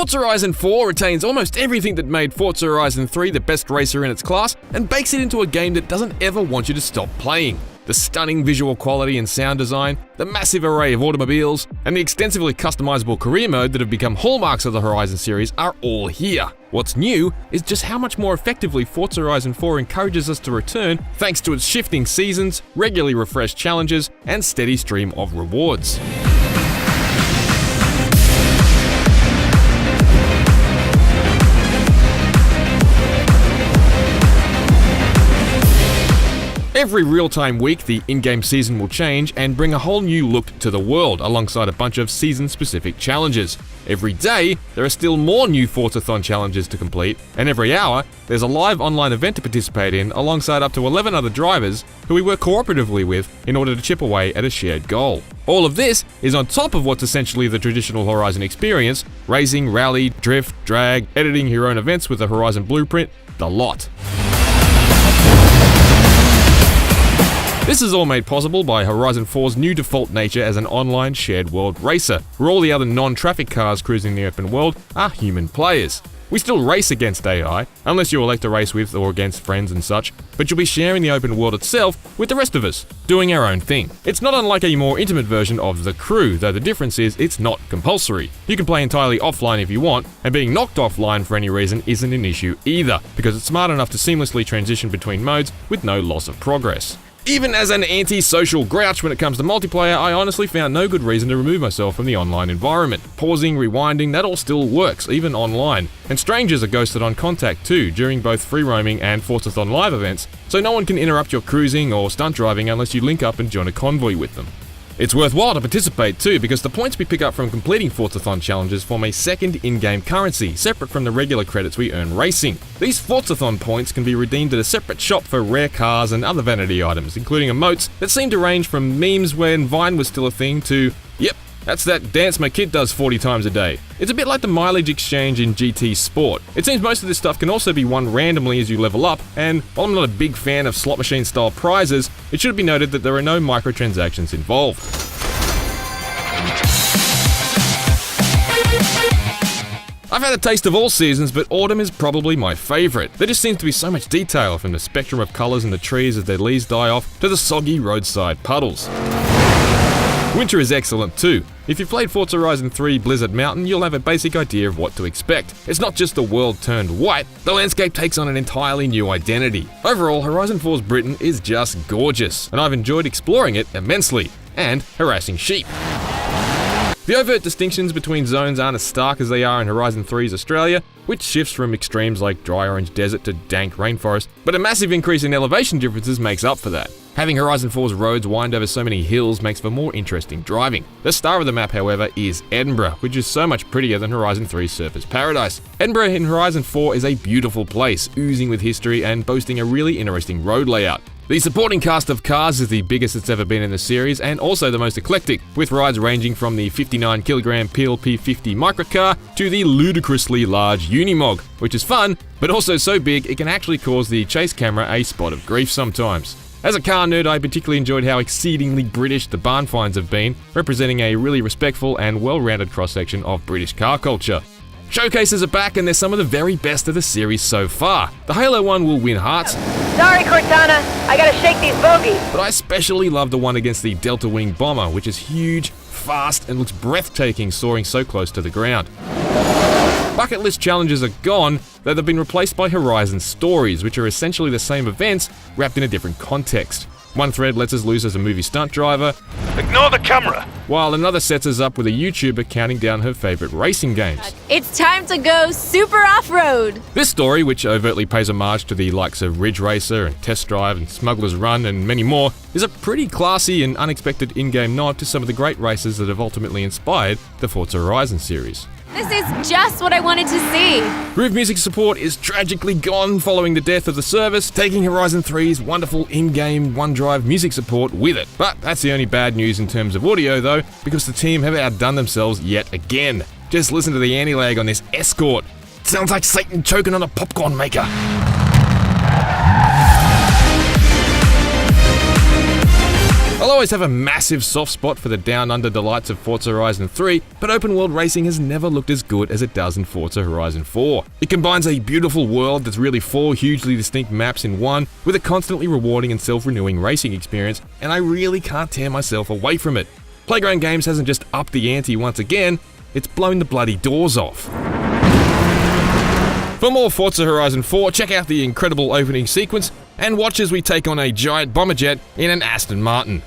Forza Horizon 4 retains almost everything that made Forza Horizon 3 the best racer in its class and bakes it into a game that doesn't ever want you to stop playing. The stunning visual quality and sound design, the massive array of automobiles, and the extensively customizable career mode that have become hallmarks of the Horizon series are all here. What's new is just how much more effectively Forza Horizon 4 encourages us to return thanks to its shifting seasons, regularly refreshed challenges, and steady stream of rewards. Every real-time week, the in-game season will change and bring a whole new look to the world, alongside a bunch of season-specific challenges. Every day, there are still more new Forzathon challenges to complete, and every hour, there's a live online event to participate in, alongside up to 11 other drivers who we work cooperatively with in order to chip away at a shared goal. All of this is on top of what's essentially the traditional Horizon experience: racing, rally, drift, drag, editing your own events with the Horizon blueprint, the lot. This is all made possible by Horizon 4's new default nature as an online shared world racer, where all the other non-traffic cars cruising the open world are human players. We still race against AI, unless you elect to race with or against friends and such, but you'll be sharing the open world itself with the rest of us, doing our own thing. It's not unlike a more intimate version of The Crew, though the difference is it's not compulsory. You can play entirely offline if you want, and being knocked offline for any reason isn't an issue either, because it's smart enough to seamlessly transition between modes with no loss of progress. Even as an anti-social grouch when it comes to multiplayer, I honestly found no good reason to remove myself from the online environment. Pausing, rewinding, that all still works, even online. And strangers are ghosted on contact too, during both free roaming and Forzathon live events, so no one can interrupt your cruising or stunt driving unless you link up and join a convoy with them. It's worthwhile to participate too, because the points we pick up from completing Forzathon challenges form a second in-game currency, separate from the regular credits we earn racing. These Forzathon points can be redeemed at a separate shop for rare cars and other vanity items, including emotes that seem to range from memes when Vine was still a thing to, yep, that's that dance my kid does 40 times a day. It's a bit like the mileage exchange in GT Sport. It seems most of this stuff can also be won randomly as you level up, and while I'm not a big fan of slot machine style prizes, it should be noted that there are no microtransactions involved. I've had a taste of all seasons, but autumn is probably my favourite. There just seems to be so much detail, from the spectrum of colours in the trees as their leaves die off, to the soggy roadside puddles. Winter is excellent too. If you've played Forza Horizon 3 Blizzard Mountain, you'll have a basic idea of what to expect. It's not just the world turned white, the landscape takes on an entirely new identity. Overall, Horizon 4's Britain is just gorgeous, and I've enjoyed exploring it immensely, and harassing sheep. The overt distinctions between zones aren't as stark as they are in Horizon 3's Australia, which shifts from extremes like dry orange desert to dank rainforest, but a massive increase in elevation differences makes up for that. Having Horizon 4's roads wind over so many hills makes for more interesting driving. The star of the map, however, is Edinburgh, which is so much prettier than Horizon 3's Surfers Paradise. Edinburgh in Horizon 4 is a beautiful place, oozing with history and boasting a really interesting road layout. The supporting cast of cars is the biggest it's ever been in the series, and also the most eclectic, with rides ranging from the 59kg PLP50 microcar to the ludicrously large Unimog, which is fun, but also so big it can actually cause the chase camera a spot of grief sometimes. As a car nerd, I particularly enjoyed how exceedingly British the barn finds have been, representing a really respectful and well-rounded cross-section of British car culture. Showcases are back, and they're some of the very best of the series so far. The Halo one will win hearts. Sorry, Cortana, I gotta shake these bogies. But I especially love the one against the Delta Wing bomber, which is huge, fast, and looks breathtaking soaring so close to the ground. Bucket list challenges are gone, though they've been replaced by Horizon stories, which are essentially the same events wrapped in a different context. One thread lets us loose as a movie stunt driver, ignore the camera, while another sets us up with a YouTuber counting down her favourite racing games. It's time to go super off-road! This story, which overtly pays homage to the likes of Ridge Racer and Test Drive and Smuggler's Run and many more, is a pretty classy and unexpected in-game nod to some of the great races that have ultimately inspired the Forza Horizon series. This is just what I wanted to see. Groove music support is tragically gone following the death of the service, taking Horizon 3's wonderful in-game OneDrive music support with it. But that's the only bad news in terms of audio though, because the team have outdone themselves yet again. Just listen to the anti-lag on this Escort. It sounds like Satan choking on a popcorn maker. I'll always have a massive soft spot for the down-under delights of Forza Horizon 3, but open-world racing has never looked as good as it does in Forza Horizon 4. It combines a beautiful world that's really 4 hugely distinct maps in one, with a constantly rewarding and self-renewing racing experience, and I really can't tear myself away from it. Playground Games hasn't just upped the ante once again, it's blown the bloody doors off. For more Forza Horizon 4, check out the incredible opening sequence, and watch as we take on a giant bomber jet in an Aston Martin.